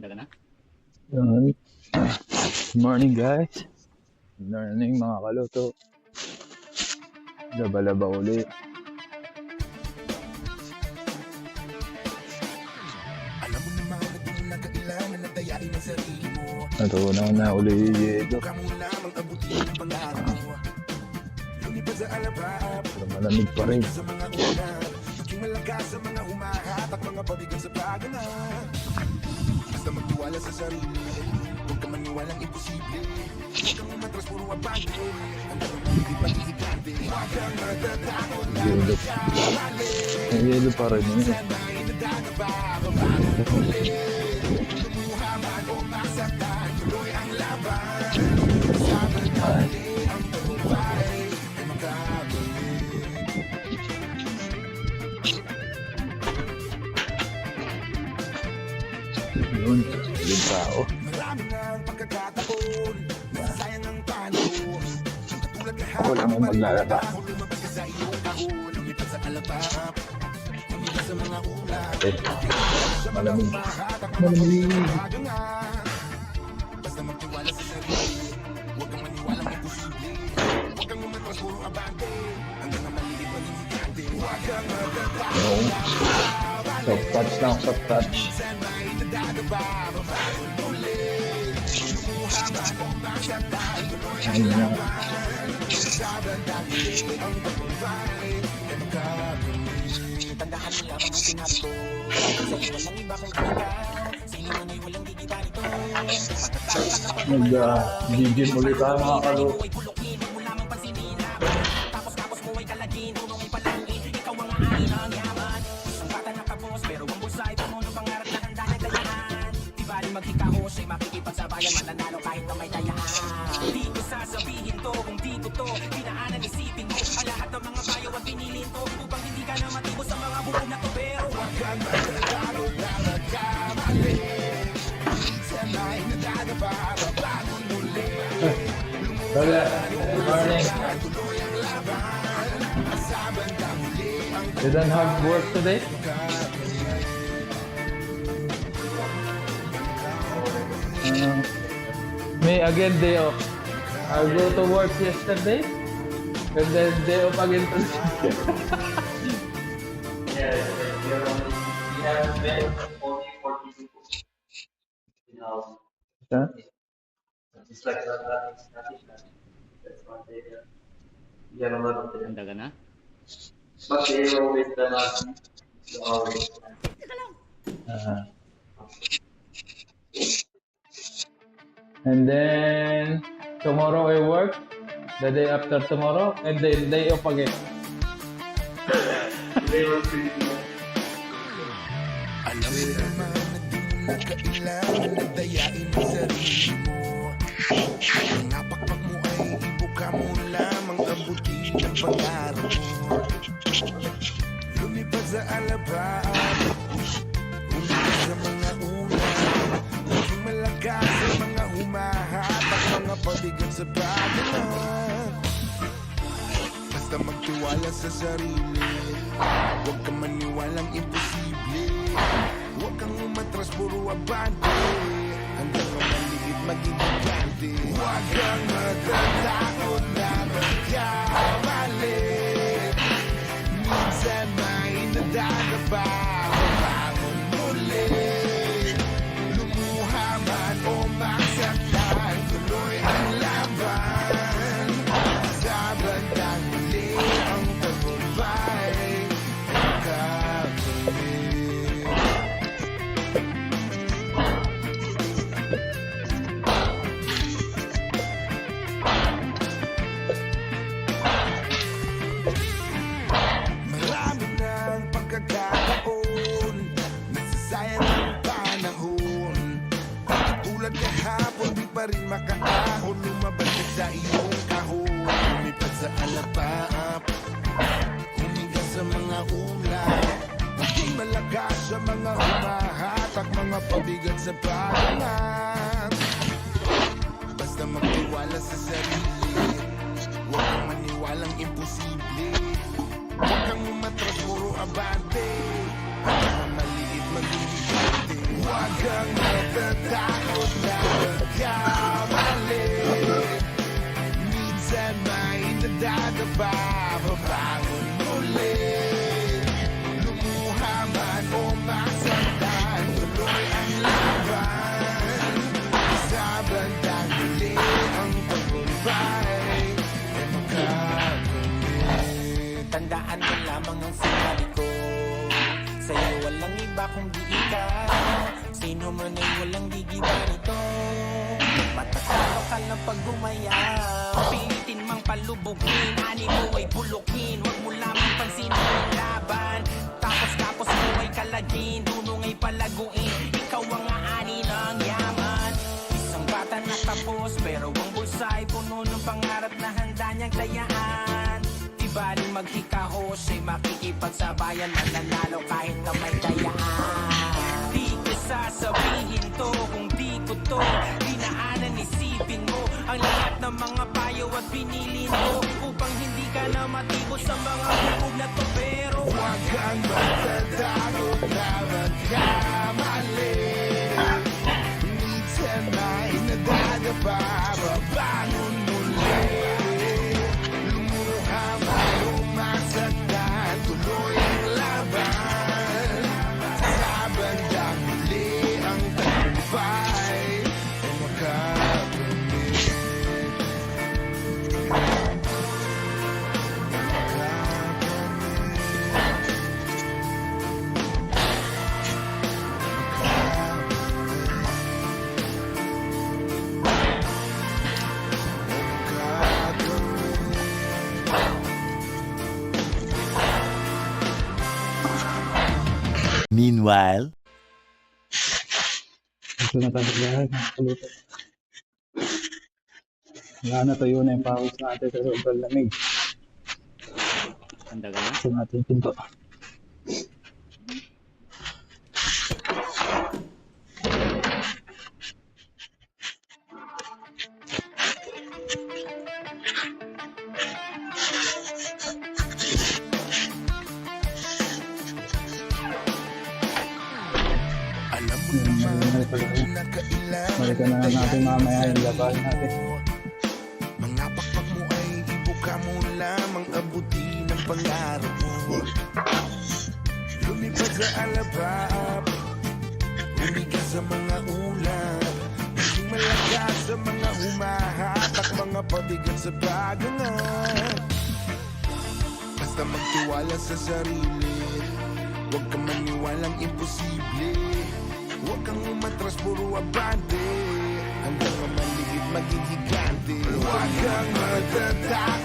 Handa ka na? Good morning guys. Good morning mga kaluto. Laba-laba uli. Alam mo naman na di mo na kailangan na dayain ang sarili mo. Natunaw na uli yedo. Huwag ka mo lamang abutin ang pangako mo. Lumipad sa alabaap, Pero malamig pa rin. sa mga ulan. Maging malakas sa mga humahatak, mga pabigat sa pagganap. Basta magtiwala sa sarili, huwag ka maniwalang imposible. Huwag kang umatras, puro abante. Hanggang hindi pag-iigante. Huwag kang matatakot na Yedo. magkamali. Ang yedo pa rin yun. Sana'y nadadaba, bago muli. Lumuha man o masaktan, tuloy ang laban. Sa bandali ang tagumpay ay makabali. Yun. Yung tao. Marami ng pagkakataon, nasasayang ang panahon. Katulad Ako lang ang maglalaba. Lumabas ka sa iyong kahon, lumipad sa alabap. Lumipad sa mga ulan. Eh, Sa mga malamig. humahatak, Malamig. pagganap. Basta magtiwala sa sarili, huwag kang maniwalang imposible. Huwag kang umatras, puro abante. Hanggang ang maliit maging higante. Huwag kang magtatakot. No. Soft touch lang, soft touch. Minsan may nadadaba, babago muli. Lumuha man o masaktan, tuloy ang Ayun na. sa bandali ang tagumpay ay makabali. Tandaan mo lamang ang sinabi ko. Sa iyo walang iba kung ikaw. Sa iyo man ay walang gigiba nito. Nag-gym ulit tayo mga kaluto. Ay bulukin, huwag mo lamang pansinila. Tapos mo ay kalagin, tulong ay palagi. Ikaw ang ain ang yaman. Isang bata na kapos, pero ang bulsay puno ng pangarap na handa na dayahan. Di bali maghikahos ay makikipagsabayan, mananalo kahit na may dayaan. Di ko sasabihin to kung di ko to pinaanan isipin mo. Ang lahat ng mga bayaw at pinilin to upang hindi ka na matibos sa mga bukod na to. Pero huwag kang magtatakot na magkamali. Minsan ay nadadaba, babago muli. Good morning. You don't have work today? Me again day off. I go to work yesterday and then day off again today. We have met only 40 people in house. Huh? It's like nothing. That's one day. We have a lot of them. Handa ka na? But they always done us. Always. And then tomorrow I work. The day after tomorrow and then day off again. They were pretty good. Alam mo naman na di mo na kailangan na dayain ang sarili mo. Ang napakpak mo ay ibuka mo lamang abutin ang pangarap mo. Lumipad sa alabaan, umibig sa mga ulan. Maging malakas sa mga humahatak, mga pabigat sa pagganap. Basta magtiwala sa sarili, huwag kang maniwalang imposible. Huwag kang umatras, puro abante. Hanggang ang maliit maging gigante. Huwag kang matatakot na magkamali. Minsan may nadadaba, babangon muli. Lumuha man o masaktan, tuloy ang laban. Sa bandang muli ang tagumpay ay makabali. Marami ng pagkakataon, nasasayang ang panahon. Tulad kahapon, di pa rin makaahon. Lumabas ka sa iyong kahon, lumipad sa alapaap, humiga sa mga ulan. Maging malakas sa mga humahatak, mga pabigat sa pagganap. Basta magtiwala sa sarili, huwag kang maniwalang imposible. Huwag kang umatras, puro abante. Ang mga maliit maging higante. Huwag kang bababangon muli. Lumuha man o masaktan, tuloy ang laban. Sa bandang huli ang tagumpay ay makakamit. Tandaan mo lamang ang sinabi ko, sa'yo walang iba kundi ikaw. Sino man ay walang gigiba nito. Matatalo ka lang pag gumayaw. Pilitin mang palubugin, ani mo ay bulukin. Huwag mo lamang pansinin ang laban. Tapos mo ay kalagin, dunong ay palaguin. Ikaw ang aani ng yaman. Isang bata na tapos, pero ang bulsay puno ng pangarap na handa niyang tayaan. Di baling maghikahos ay makikipagsabayan, mananalo kahit na may dayaan. Di ko sasabihin to kung di ko to dinaanan, isipin mo ang lahat ng mga payo at pinili mo upang hindi ka na matibo sa mga hubog na to. Pero Huwag kang magtatakot na magkamali. Minsan ay nadadapa, babangon muli. Lumuha man o masaktan, tuloy ang laban. Sa bandang huli ang tagumpay ay makakamit. Meanwhile, Gusto na tayo lahat. Nakaluto. Wala na, tuyo na yung pawis natin sa sobrang lamig. Handa ka na? Gusto natin yung pinto. Alam mo naman, pinakailangan Balikan na lang natin mamaya yung laban natin. mga pakpak mo ay ibuka mo lamang, abutin ang pangarap mo. Lumipad sa alabab, umigas sa mga ulap, maging malakas sa mga humahatak, mga pabigat sa bagangan. Basta magtiwala sa sarili, huwag kang maniwalang imposible. Huwag kang umatras, puro abante, hanggang mamaligid maging higante. Huwag kang magtatakot